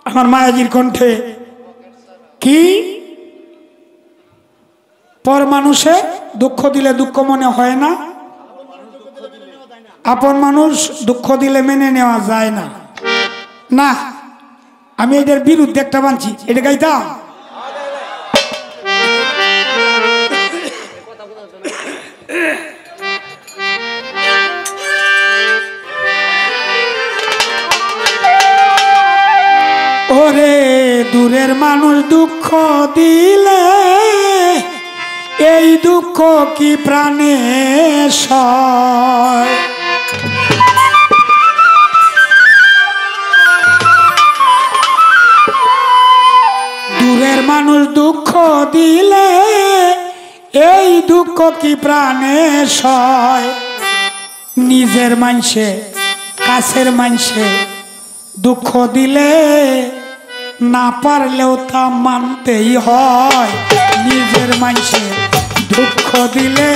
আমার মায়াজির কণ্ঠে কি পর মানুষে দুঃখ দিলে দুঃখ মনে হয় না, আপন মানুষ দুঃখ দিলে মেনে নেওয়া যায় না। না, আমি এটার বিরুদ্ধে একটা বানছি, এটা গাইতাম। ওরে দূরের মানুষ দুঃখ দিলে এই দুঃখ কি প্রাণে সয়, দূরের মানুষ দুঃখ দিলে এই দুঃখ কি প্রাণে সয়, নিজের মানসে কাছের মানসে দুঃখ দিলে না পারলেও তা মানতেই হয়, নিজের মানসে দুঃখ দিলে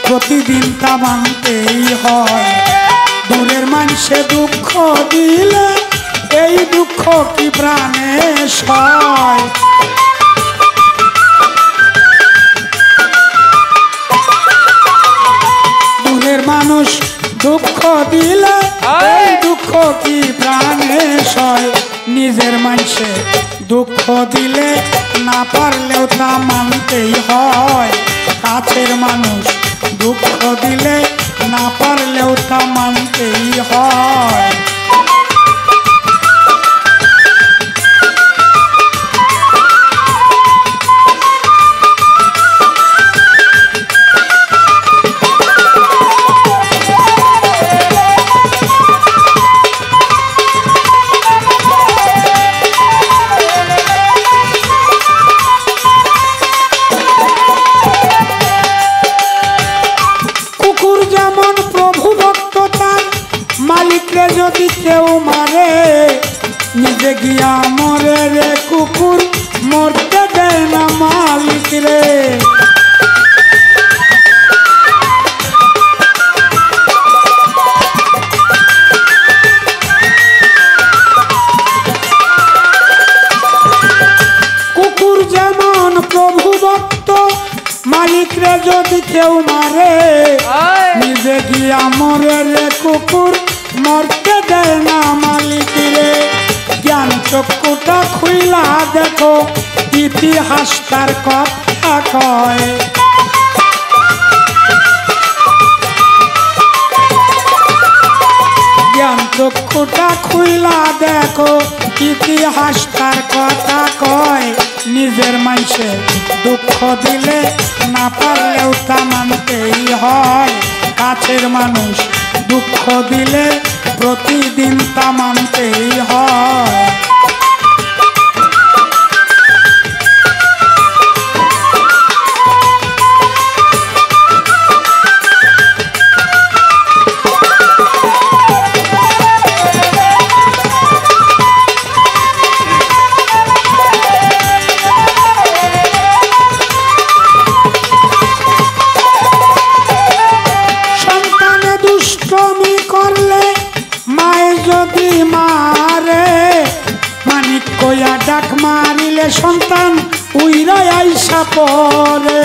প্রতিদিন তা মানতেই হয়, দূরের মানসে দুঃখ দিলে এই দুঃখ কি প্রাণে সয়, দূরের মানুষ দুঃখ দিলে এই দুঃখ কি প্রাণে সয়, নিজের মানসে দুঃখ দিলে না পারলেও তা মানতেই হয়, কাছের মানুষ দুঃখ দিলে না পারলেও তা মানতেই হয়। মালিকরে যদি কেউ মারে নিজে গিয়া মরে রে, কুকুর মরতে দেয় না মালিক রে, কুকুর যেমন প্রভু ভক্ত মালিকরে যদি কেউ মারে নিজে গিয়া মরে রে, কুকুর মরতে দেয় না মালিক রে, জ্ঞান চক্ষুটা খুইলা দেখো ইতিহাস তার কথা কয়, জ্ঞান চক্ষুটা খুইলা দেখো ইতিহাস তার কথা কয়, নিজের মানসে দুঃখ দিলে না পারলেও তা মানতেই হয়, কাছের মানুষ দুঃখ দিলে প্রতিদিন তা মানতেই হয়। যদি মারে মানিক কইয়া ডাক মারিলে সন্তান উইরা আইসা পরে,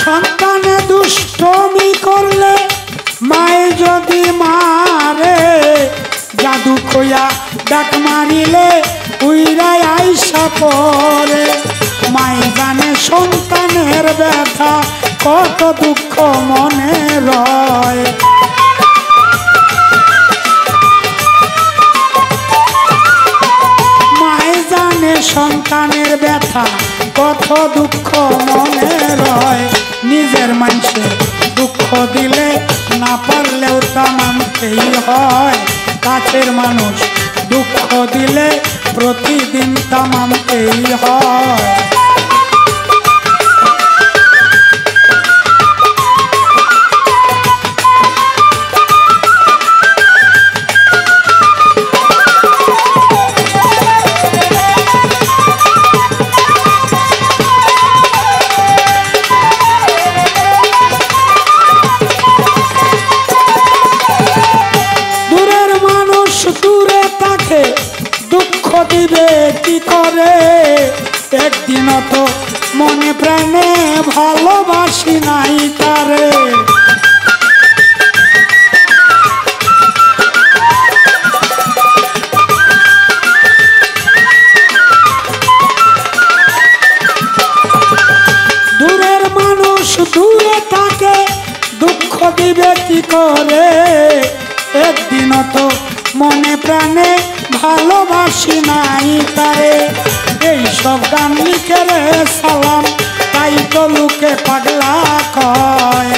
সন্তানে দুষ্টমি করলে মায়ে যদি মারে জাদু কইয়া ডাক মারিলে উইরাই আইসা পরে, মাই জানে সন্তানের ব্যথা কত দুঃখ মনে রয়, মাই জানে সন্তানের ব্যথা কত দুঃখ মনে রয়, নিজের মানুষে দুঃখ দিলে না পারলেও তা মানতেই হয়, কাছের মানুষ দুঃখ দিলে প্রতিদিন তা মানতেই হয়। দিবে কি করে, একদিনও তো মনে প্রাণে ভালোবাসি নাই তারে। দূরের মানুষ দূরে থাকে, দুঃখ দিবে কি করে, একদিনও তো মনে প্রাণে ভালোবাসি নাই তারে। এইসব গান লিখে রে সালাম, তাই তো লোকে পাগলা কয়।